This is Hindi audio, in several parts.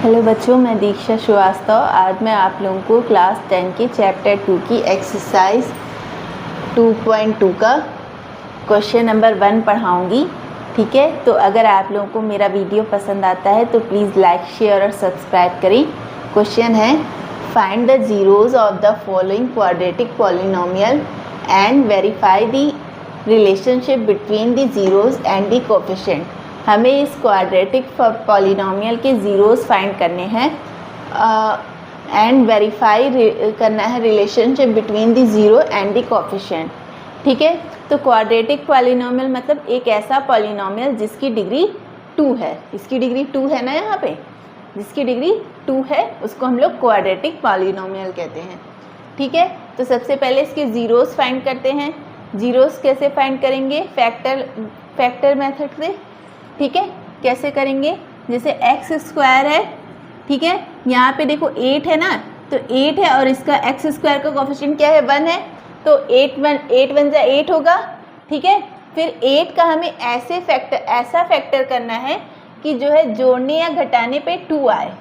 हेलो बच्चों, मैं दीक्षा श्रीवास्तव। आज मैं आप लोगों को क्लास 10 की चैप्टर 2 की एक्सरसाइज 2.2 का क्वेश्चन नंबर 1 पढ़ाऊंगी। ठीक है, तो अगर आप लोगों को मेरा वीडियो पसंद आता है तो प्लीज़ लाइक, शेयर और सब्सक्राइब करें। क्वेश्चन है, find the zeros of the following quadratic polynomial and verify the relationship between the zeros and the coefficient. हमें इस क्वाड्रेटिक पॉलिनोमियल के ज़ीरोज़ फाइंड करने हैं एंड वेरीफाई करना है relationship between the zero and the coefficient. ठीक है, तो क्वाड्रेटिक पॉलिनोमियल मतलब एक ऐसा पॉलिनोमियल जिसकी डिग्री 2 है। इसकी डिग्री 2 है ना, यहाँ पे जिसकी डिग्री 2 है उसको हम लोग क्वाड्रेटिक पॉलिनोमियल कहते हैं। ठीक है, तो सबसे पहले इसके ज़ीरोज़ फाइंड करते हैं। ज़ीरोज़ कैसे फाइंड करेंगे? फैक्टर मेथड से। ठीक है, कैसे करेंगे? जैसे एक्स स्क्वायर है, ठीक है, यहाँ पे देखो 8 है ना, तो 8 है और इसका एक्स स्क्वायर का कोफिशिएंट क्या है? 1 है, तो 8 1 जा 8 होगा। ठीक है, फिर 8 का हमें ऐसा फैक्टर करना है कि जो है जोड़ने या घटाने पे 2 आए।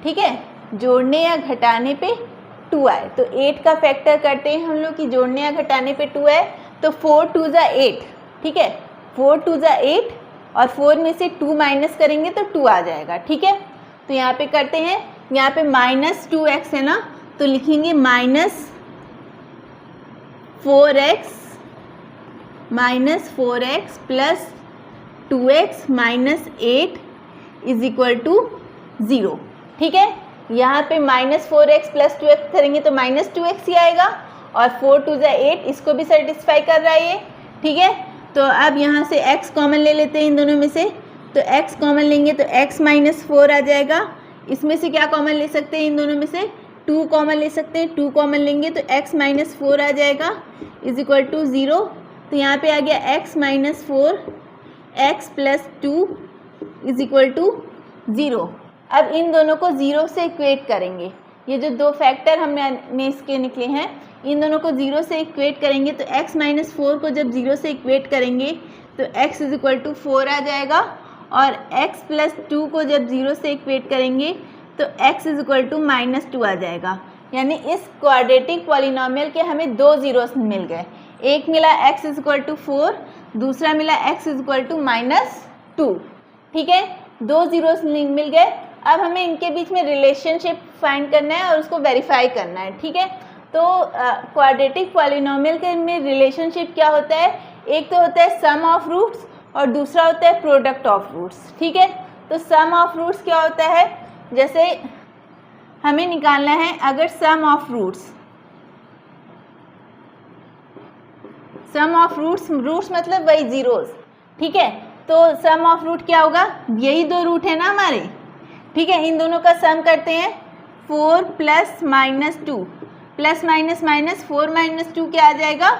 ठीक है, जोड़ने या घटाने पे 2 आए, तो 8 का फैक्टर करते हैं हम लोग कि जोड़ने या घटाने पे 2 है, तो 4 2 जा 8। ठीक है, 4 2 जा 8 और 4 में से 2 माइनस करेंगे तो 2 आ जाएगा। ठीक है, तो यहाँ पे करते हैं, यहाँ पे -2x है ना, तो लिखेंगे -4x plus 2x minus 8 is equal to 0। ठीक है, यहाँ पे -4x प्लस 2x करेंगे तो -2x ही आएगा और 4 2 जा 8 इसको भी सेटिस्फाई कर रहा है ये। ठीक है, तो अब यहाँ से x कॉमन ले लेते हैं इन दोनों में से, तो x कॉमन लेंगे तो x -4 आ जाएगा। इसमें से क्या कॉमन ले सकते हैं? इन दोनों में से 2 कॉमन ले सकते हैं, 2 कॉमन लेंगे तो x -4 आ जाएगा इज इक्वल टू 0। तो यहाँ पे आ गया x -4 x plus 2 is equal to 0। अब इन दोनों को 0 से इक्वेट करेंगे। ये जो दो फैक्टर हमने इसके निकले हैं, इन दोनों को 0 से इक्वेट करेंगे तो x -4 को जब 0 से इक्वेट करेंगे तो x इज इक्वल टू 4 आ जाएगा और x प्लस 2 को जब 0 से इक्वेट करेंगे तो x इज इक्वल टू -2 आ जाएगा। यानी इस क्वाड्रेटिक पॉलिनोमियल के हमें दो जीरोस मिल गए, एक मिला x इज इक्वल टू 4, दूसरा मिला x इज इक्वल टू -2। ठीक है, दो जीरोस मिल गए। अब हमें इनके बीच में रिलेशनशिप फाइंड करना है और उसको वेरीफाई करना है। ठीक है, तो क्वाड्रेटिक पॉलिनोमियल के में रिलेशनशिप क्या होता है? एक तो होता है सम ऑफ रूट्स और दूसरा होता है प्रोडक्ट ऑफ रूट्स। ठीक है, तो सम ऑफ रूट्स क्या होता है? जैसे हमें निकालना है अगर सम ऑफ रूट्स मतलब वही जीरोस। ठीक है, तो सम ऑफ रूट क्या होगा? यही दो रूट है ना हमारे। ठीक है, इन दोनों का सम करते हैं, 4 प्लस -2 प्लस माइनस 4 -2 क्या आ जाएगा?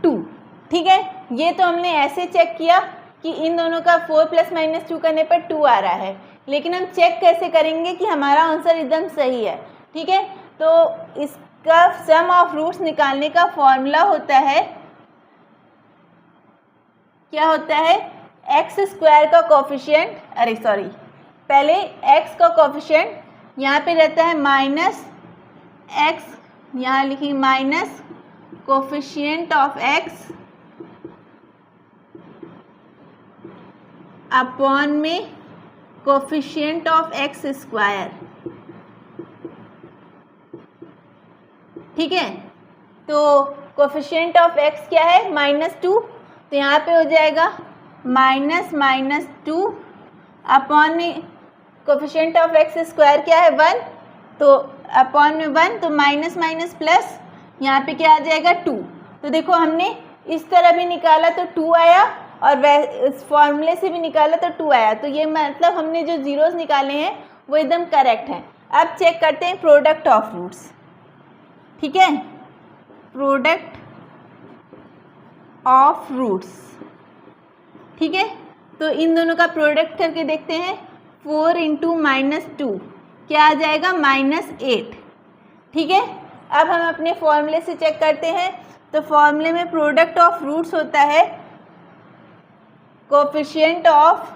2। ठीक है, ये तो हमने ऐसे चेक किया कि इन दोनों का 4 प्लस -2 करने पर 2 आ रहा है, लेकिन हम चेक कैसे करेंगे कि हमारा आंसर एकदम सही है? ठीक है, तो इसका सम ऑफ रूट्स निकालने का फॉर्मूला होता है, क्या होता है? एक्स स्क्वायर का कोफिशिएंट, पहले x का कोफिशिएंट यहाँ पे रहता है -x, यहाँ लिखेंगे minus coefficient of x upon में कोफिशिएंट ऑफ x स्क्वायर। ठीक है, तो कोफिशिएंट ऑफ x क्या है? -2, तो यहाँ पे हो जाएगा -2 अपॉन में कोफिशिएंट ऑफ x स्क्वायर क्या है? 1, तो अपॉन में 1, तो माइनस प्लस यहाँ पे क्या आ जाएगा? 2। तो देखो हमने इस तरह भी निकाला तो 2 आया और इस फॉर्मूले से भी निकाला तो 2 आया, तो ये मतलब हमने जो जीरोस निकाले हैं वो एकदम करेक्ट हैं। अब चेक करते हैं प्रोडक्ट ऑफ रूट्स। ठीक है, प्रोडक्ट ऑफ रूट्स। ठीक है, तो इन दोनों का प्रोडक्ट करके देखते हैं, 4 इंटू -2 क्या आ जाएगा? -8। ठीक है, अब हम अपने फॉर्मूले से चेक करते हैं, तो फॉर्मूले में प्रोडक्ट ऑफ रूट्स होता है कोफिशिएंट ऑफ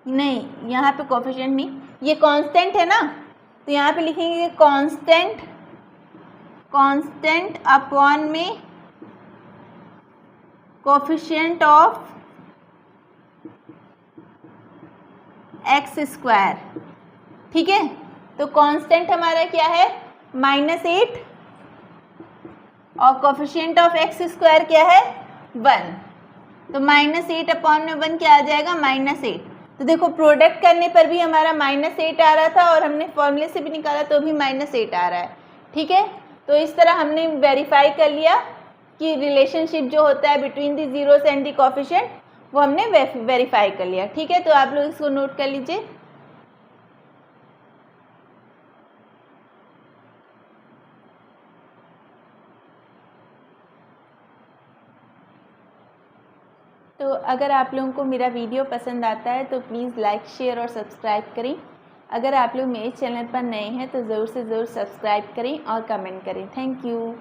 नहीं, यहाँ पे कोफिशिएंट नहीं, ये कांस्टेंट है ना, तो यहाँ पे लिखेंगे कांस्टेंट अपॉन में कोफिशिएंट ऑफ एक्स स्क्वायर। ठीक है, तो कांस्टेंट हमारा क्या है -8 और कोफिशिएंट ऑफ एक्स स्क्वायर क्या है 1, तो -8 अपॉन में 1 क्या आ जाएगा -8। तो देखो प्रोडक्ट करने पर भी हमारा -8 आ रहा था और हमने फॉर्मूले से भी निकाला तो भी -8 आ रहा है। ठीक है, तो इस तरह हमने वेरीफाई कर लिया कि रिलेशनशिप जो होता है between the zeros and the coefficient वो हमने वेरीफाई कर लिया। ठीक है, तो आप लोग इसको नोट कर लीजिए। तो अगर आप लोगों को मेरा वीडियो पसंद आता है तो प्लीज़ लाइक शेयर और सब्सक्राइब करें। अगर आप लोग मेरे चैनल पर नए हैं तो ज़रूर से ज़रूर सब्सक्राइब करें और कमेंट करें। Thank you.